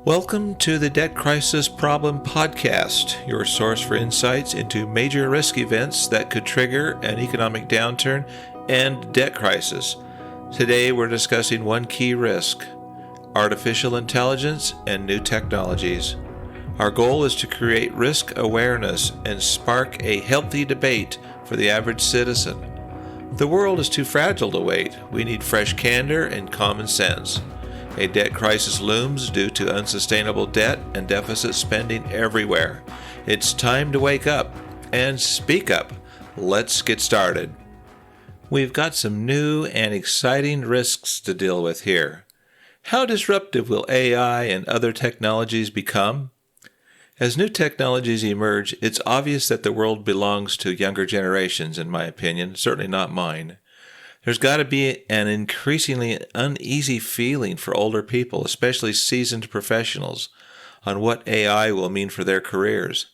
Welcome to the Debt Crisis Problem Podcast, your source for insights into major risk events that could trigger an economic downturn and debt crisis. Today we're discussing one key risk: artificial intelligence and new technologies. Our goal is to create risk awareness and spark a healthy debate for the average citizen. The world is too fragile to wait. We need fresh candor and common sense. A debt crisis looms due to unsustainable debt and deficit spending everywhere. It's time to wake up and speak up. Let's get started. We've got some new and exciting risks to deal with here. How disruptive will AI and other technologies become? As new technologies emerge, it's obvious that the world belongs to younger generations, in my opinion, certainly not mine. There's got to be an increasingly uneasy feeling for older people, especially seasoned professionals, on what AI will mean for their careers.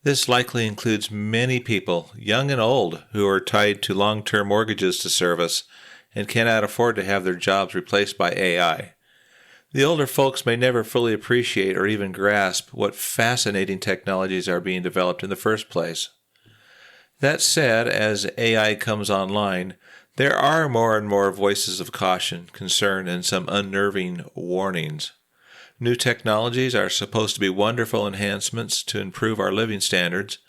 This likely includes many people, young and old, who are tied to long-term mortgages to service and cannot afford to have their jobs replaced by AI. The older folks may never fully appreciate or even grasp what fascinating technologies are being developed in the first place. That said, as AI comes online, there are more and more voices of caution, concern, and some unnerving warnings. New technologies are supposed to be wonderful enhancements to improve our living standards,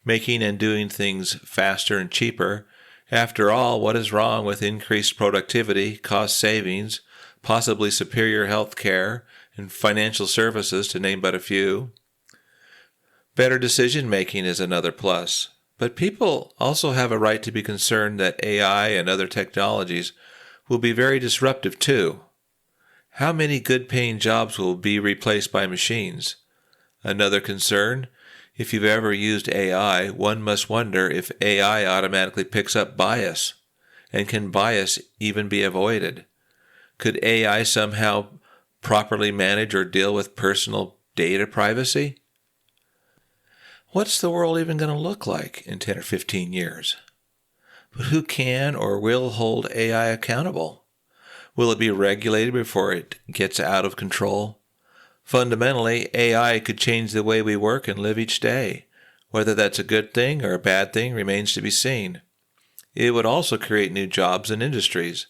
making and doing things faster and cheaper. After all, what is wrong with increased productivity, cost savings, possibly superior health care, and financial services, to name but a few? Better decision-making is another plus. But people also have a right to be concerned that AI and other technologies will be very disruptive too. How many good-paying jobs will be replaced by machines? Another concern: if you've ever used AI, one must wonder if AI automatically picks up bias, and can bias even be avoided? Could AI somehow properly manage or deal with personal data privacy? What's the world even going to look like in 10 or 15 years? But who can or will hold AI accountable? Will it be regulated before it gets out of control? Fundamentally, AI could change the way we work and live each day. Whether that's a good thing or a bad thing remains to be seen. It would also create new jobs and industries.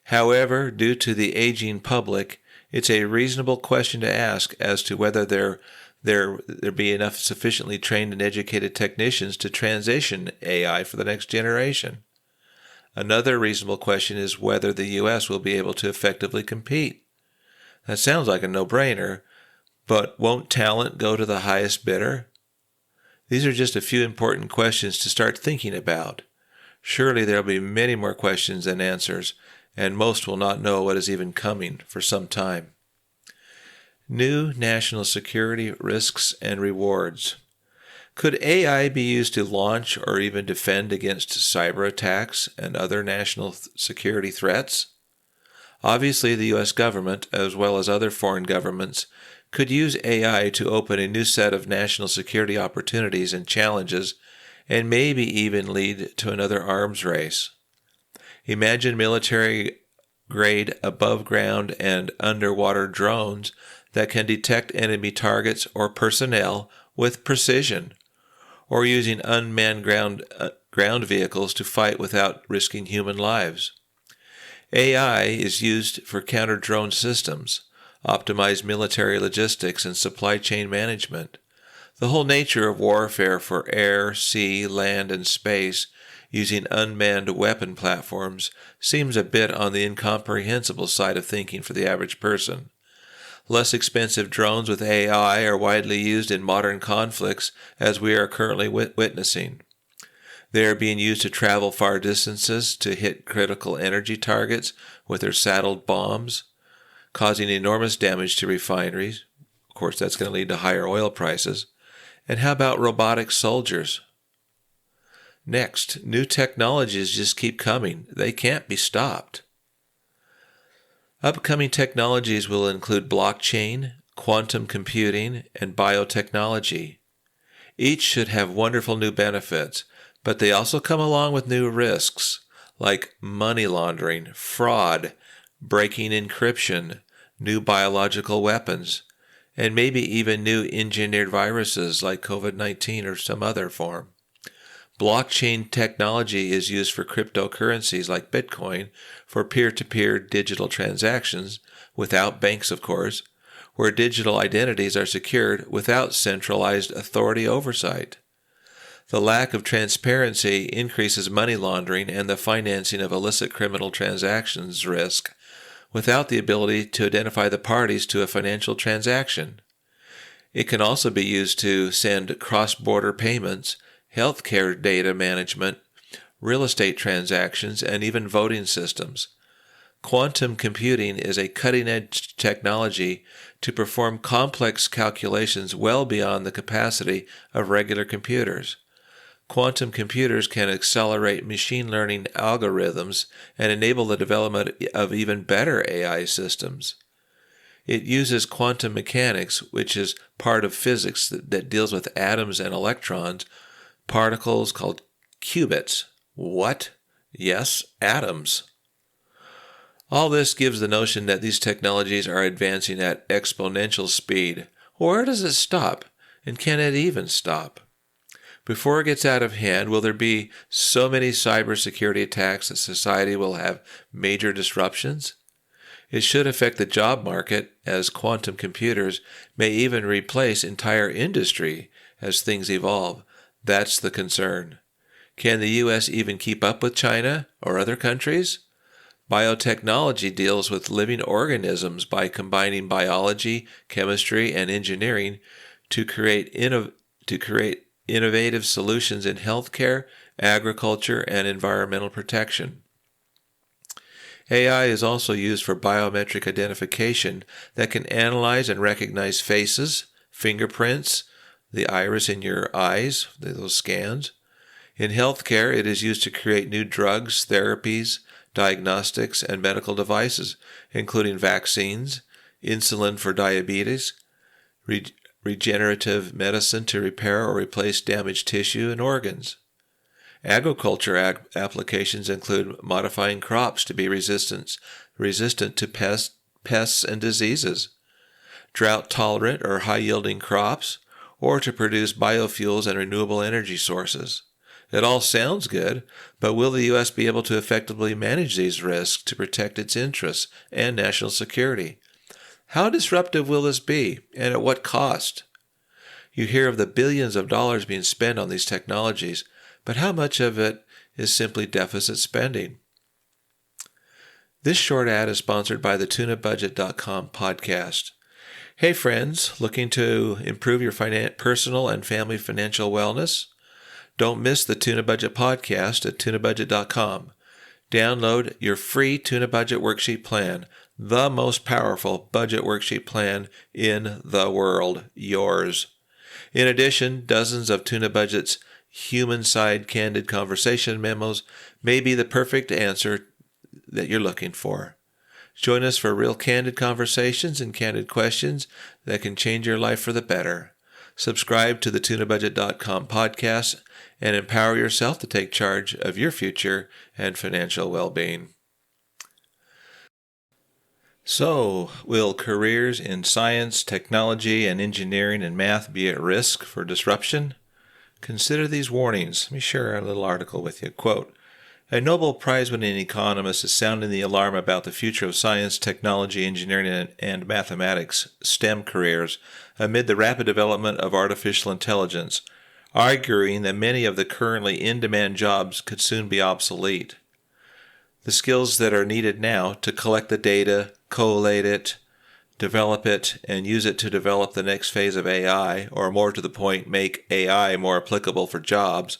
However, due to the aging public, it's a reasonable question to ask as to whether there be enough sufficiently trained and educated technicians to transition AI for the next generation. Another reasonable question is whether the U.S. will be able to effectively compete. That sounds like a no-brainer, but won't talent go to the highest bidder? These are just a few important questions to start thinking about. Surely there will be many more questions than answers, and most will not know what is even coming for some time. New national security risks and rewards. Could AI be used to launch or even defend against cyber attacks and other national security threats? Obviously, the U.S. government, as well as other foreign governments, could use AI to open a new set of national security opportunities and challenges, and maybe even lead to another arms race. Imagine military-grade above-ground and underwater drones that can detect enemy targets or personnel with precision, or using unmanned ground vehicles to fight without risking human lives. AI is used for counter-drone systems, optimized military logistics, and supply chain management. The whole nature of warfare for air, sea, land, and space using unmanned weapon platforms seems a bit on the incomprehensible side of thinking for the average person. Less expensive drones with AI are widely used in modern conflicts, as we are currently witnessing. They are being used to travel far distances to hit critical energy targets with their saddled bombs, causing enormous damage to refineries. Of course, that's going to lead to higher oil prices. And how about robotic soldiers? Next, new technologies just keep coming. They can't be stopped. Upcoming technologies will include blockchain, quantum computing, and biotechnology. Each should have wonderful new benefits, but they also come along with new risks, like money laundering, fraud, breaking encryption, new biological weapons, and maybe even new engineered viruses like COVID-19 or some other form. Blockchain technology is used for cryptocurrencies like Bitcoin for peer-to-peer digital transactions, without banks of course, where digital identities are secured without centralized authority oversight. The lack of transparency increases money laundering and the financing of illicit criminal transactions risk, without the ability to identify the parties to a financial transaction. It can also be used to send cross-border payments, healthcare data management, real estate transactions, and even voting systems. Quantum computing is a cutting-edge technology to perform complex calculations well beyond the capacity of regular computers. Quantum computers can accelerate machine learning algorithms and enable the development of even better AI systems. It uses quantum mechanics, which is part of physics that deals with atoms and electrons, particles called qubits. What? Yes, atoms. All this gives the notion that these technologies are advancing at exponential speed. Where does it stop? And can it even stop? Before it gets out of hand, will there be so many cybersecurity attacks that society will have major disruptions? It should affect the job market, as quantum computers may even replace entire industry as things evolve. That's the concern. Can the U.S. even keep up with China or other countries? Biotechnology deals with living organisms by combining biology, chemistry, and engineering to create innovative solutions in healthcare, agriculture, and environmental protection. AI is also used for biometric identification that can analyze and recognize faces, fingerprints, the iris in your eyes, those scans. In healthcare, it is used to create new drugs, therapies, diagnostics, and medical devices, including vaccines, insulin for diabetes, regenerative medicine to repair or replace damaged tissue and organs. Agriculture applications include modifying crops to be resistant to pests and diseases, drought-tolerant or high-yielding crops, or to produce biofuels and renewable energy sources. It all sounds good, but will the U.S. be able to effectively manage these risks to protect its interests and national security? How disruptive will this be, and at what cost? You hear of the billions of dollars being spent on these technologies, but how much of it is simply deficit spending? This short ad is sponsored by the TunaBudget.com podcast. Hey friends, looking to improve your personal and family financial wellness? Don't miss the Tuna Budget podcast at TunaBudget.com. Download your free Tuna Budget Worksheet Plan, the most powerful budget worksheet plan in the world, yours. In addition, dozens of Tuna Budget's human-side candid conversation memos may be the perfect answer that you're looking for. Join us for real candid conversations and candid questions that can change your life for the better. Subscribe to the TunaBudget.com podcast and empower yourself to take charge of your future and financial well-being. So, will careers in science, technology, and engineering and math be at risk for disruption? Consider these warnings. Let me share a little article with you. Quote, a Nobel Prize-winning economist is sounding the alarm about the future of science, technology, engineering, and mathematics, STEM careers, amid the rapid development of artificial intelligence, arguing that many of the currently in-demand jobs could soon be obsolete. The skills that are needed now to collect the data, collate it, develop it, and use it to develop the next phase of AI, or more to the point, make AI more applicable for jobs,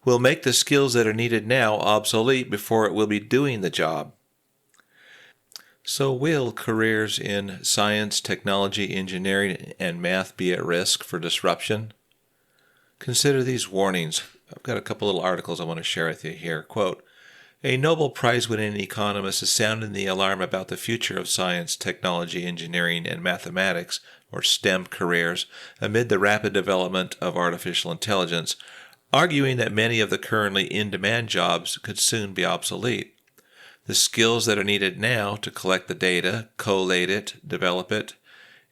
will make the skills that are needed now obsolete before it will be doing the job. So will careers in science, technology, engineering, and math be at risk for disruption? Consider these warnings. I've got a couple little articles I want to share with you here. Quote, a Nobel Prize-winning economist is sounding the alarm about the future of science, technology, engineering, and mathematics, or STEM careers, amid the rapid development of artificial intelligence, arguing that many of the currently in-demand jobs could soon be obsolete. The skills that are needed now to collect the data, collate it, develop it,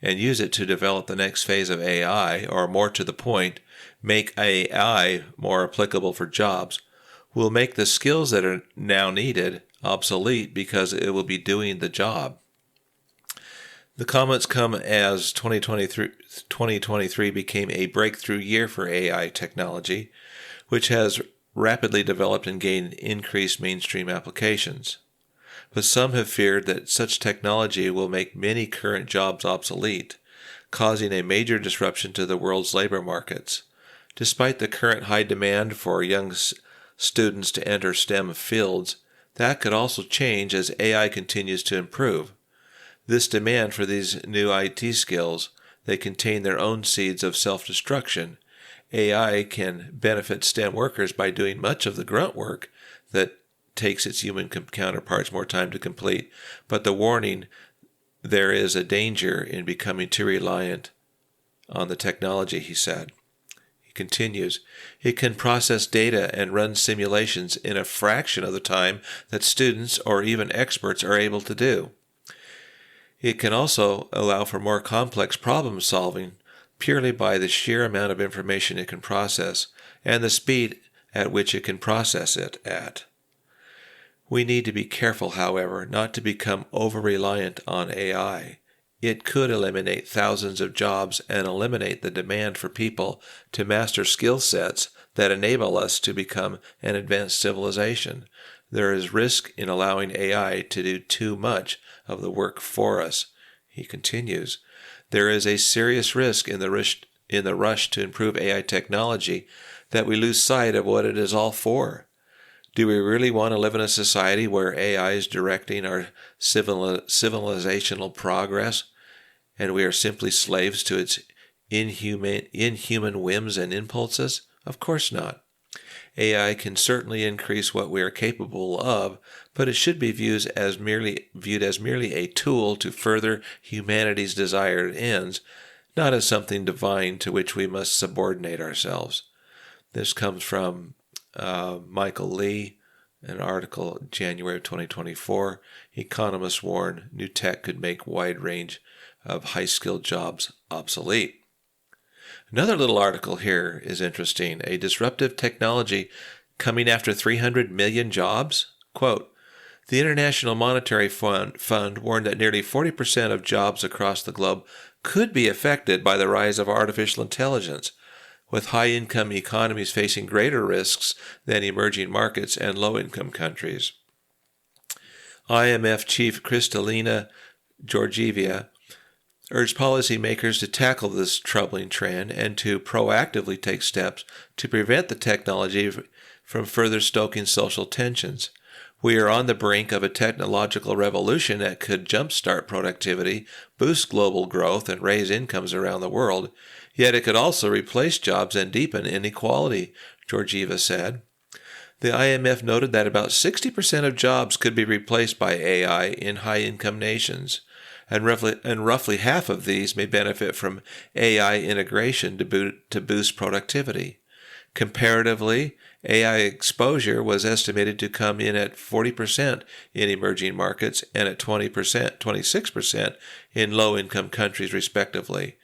and use it to develop the next phase of AI, or more to the point, make AI more applicable for jobs, will make the skills that are now needed obsolete because it will be doing the job. The comments come as 2023 became a breakthrough year for AI technology, which has rapidly developed and gained increased mainstream applications. But some have feared that such technology will make many current jobs obsolete, causing a major disruption to the world's labor markets. Despite the current high demand for young students to enter STEM fields, that could also change as AI continues to improve. This demand for these new IT skills, they contain their own seeds of self-destruction. AI can benefit STEM workers by doing much of the grunt work that takes its human counterparts more time to complete, but the warning, there is a danger in becoming too reliant on the technology, he said. He continues, it can process data and run simulations in a fraction of the time that students or even experts are able to do. It can also allow for more complex problem solving purely by the sheer amount of information it can process and the speed at which it can process it at. We need to be careful, however, not to become over-reliant on AI. It could eliminate thousands of jobs and eliminate the demand for people to master skill sets that enable us to become an advanced civilization. There is risk in allowing AI to do too much of the work for us. He continues, there is a serious risk in the rush to improve AI technology that we lose sight of what it is all for. Do we really want to live in a society where AI is directing our civilizational progress and we are simply slaves to its inhuman whims and impulses? Of course not. AI can certainly increase what we are capable of, but it should be viewed as merely a tool to further humanity's desired ends, not as something divine to which we must subordinate ourselves. This comes from Michael Lee, an article in January of 2024. Economists warn new tech could make wide range of high-skilled jobs obsolete. Another little article here is interesting. A disruptive technology coming after 300 million jobs? Quote, the International Monetary Fund warned that nearly 40% of jobs across the globe could be affected by the rise of artificial intelligence, with high-income economies facing greater risks than emerging markets and low-income countries. IMF Chief Kristalina Georgieva urged policymakers to tackle this troubling trend and to proactively take steps to prevent the technology from further stoking social tensions. We are on the brink of a technological revolution that could jumpstart productivity, boost global growth, and raise incomes around the world. Yet it could also replace jobs and deepen inequality, Georgieva said. The IMF noted that about 60% of jobs could be replaced by AI in high-income nations, and roughly half of these may benefit from AI integration to boost productivity. Comparatively, AI exposure was estimated to come in at 40% in emerging markets and at 26% in low-income countries, respectively.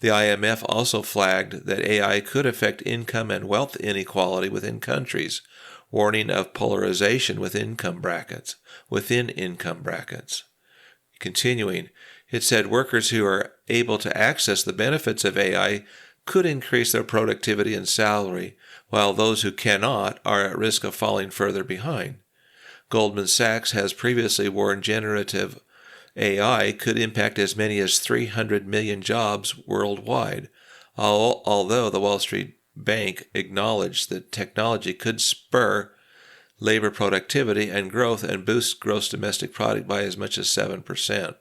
The IMF also flagged that AI could affect income and wealth inequality within countries, warning of polarization within income brackets. Continuing, it said workers who are able to access the benefits of AI could increase their productivity and salary, while those who cannot are at risk of falling further behind. Goldman Sachs has previously warned generative AI could impact as many as 300 million jobs worldwide, although the Wall Street Bank acknowledged that technology could spur labor productivity and growth and boost gross domestic product by as much as 7%.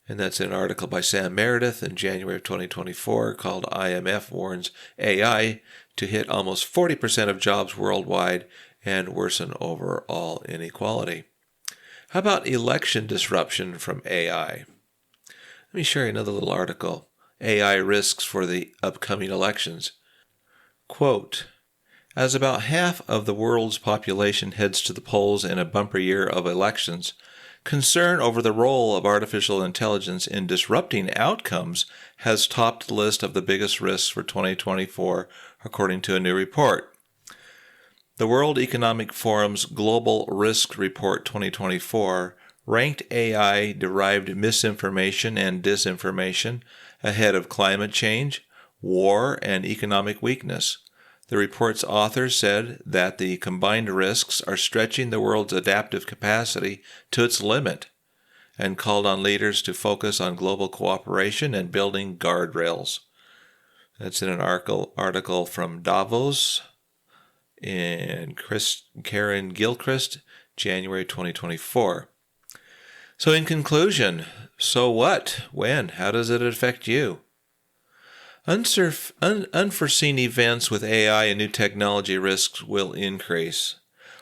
And that's an article by Sam Meredith in January of 2024 called IMF Warns AI to Hit Almost 40% of Jobs Worldwide and Worsen Overall Inequality. How about election disruption from AI? Let me share another little article. AI risks for the upcoming elections. Quote, As about half of the world's population heads to the polls in a bumper year of elections, concern over the role of artificial intelligence in disrupting outcomes has topped the list of the biggest risks for 2024, according to a new report. The World Economic Forum's Global Risk Report 2024 ranked AI-derived misinformation and disinformation ahead of climate change, war, and economic weakness. The report's authors said that the combined risks are stretching the world's adaptive capacity to its limit and called on leaders to focus on global cooperation and building guardrails. That's in an article from Davos and Karen Gilchrist, January 2024. So in conclusion, so what? When? How does it affect you? Unforeseen events with AI and new technology risks will increase.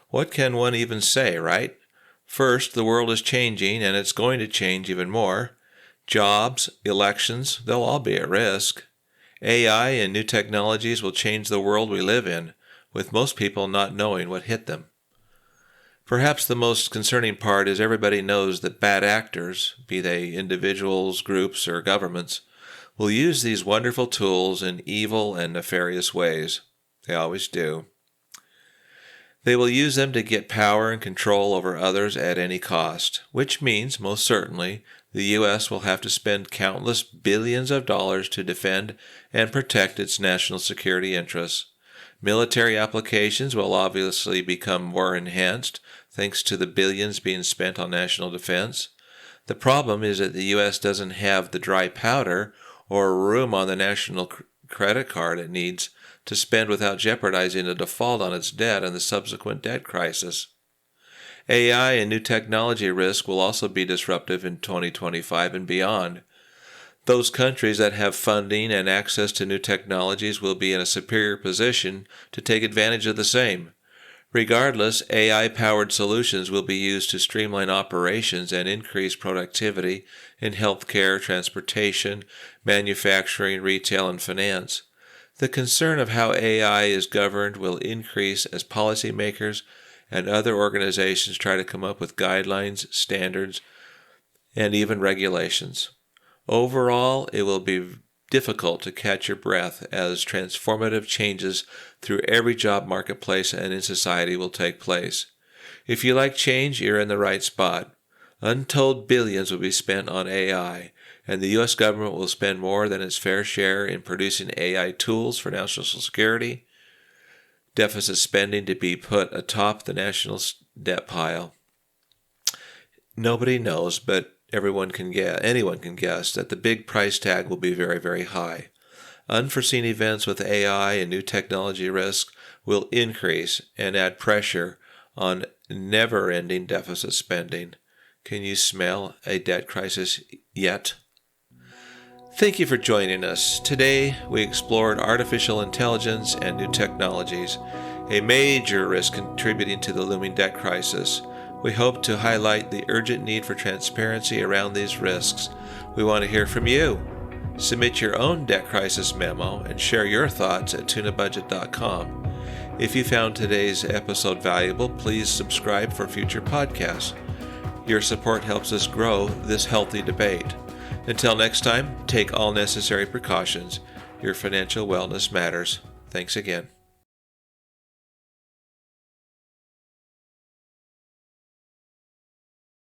What can one even say, right? First, the world is changing, and it's going to change even more. Jobs, elections, they'll all be at risk. AI and new technologies will change the world we live in, with most people not knowing what hit them. Perhaps the most concerning part is everybody knows that bad actors, be they individuals, groups, or governments, will use these wonderful tools in evil and nefarious ways. They always do. They will use them to get power and control over others at any cost, which means, most certainly, the U.S. will have to spend countless billions of dollars to defend and protect its national security interests. Military applications will obviously become more enhanced thanks to the billions being spent on national defense. The problem is that the U.S. doesn't have the dry powder or room on the national credit card it needs to spend without jeopardizing a default on its debt and the subsequent debt crisis. AI and new technology risk will also be disruptive in 2025 and beyond. Those countries that have funding and access to new technologies will be in a superior position to take advantage of the same. Regardless, AI-powered solutions will be used to streamline operations and increase productivity in healthcare, transportation, manufacturing, retail, and finance. The concern of how AI is governed will increase as policymakers and other organizations try to come up with guidelines, standards, and even regulations. Overall, it will be difficult to catch your breath as transformative changes through every job marketplace and in society will take place. If you like change, you're in the right spot. Untold billions will be spent on AI, and the U.S. government will spend more than its fair share in producing AI tools for national security, deficit spending to be put atop the national debt pile. Nobody knows, but anyone can guess that the big price tag will be very, very high. Unforeseen events with AI and new technology risk will increase and add pressure on never-ending deficit spending. Can you smell a debt crisis yet? Thank you for joining us. Today, we explored artificial intelligence and new technologies, a major risk contributing to the looming debt crisis. We hope to highlight the urgent need for transparency around these risks. We want to hear from you. Submit your own debt crisis memo and share your thoughts at tunabudget.com. If you found today's episode valuable, please subscribe for future podcasts. Your support helps us grow this healthy debate. Until next time, take all necessary precautions. Your financial wellness matters. Thanks again.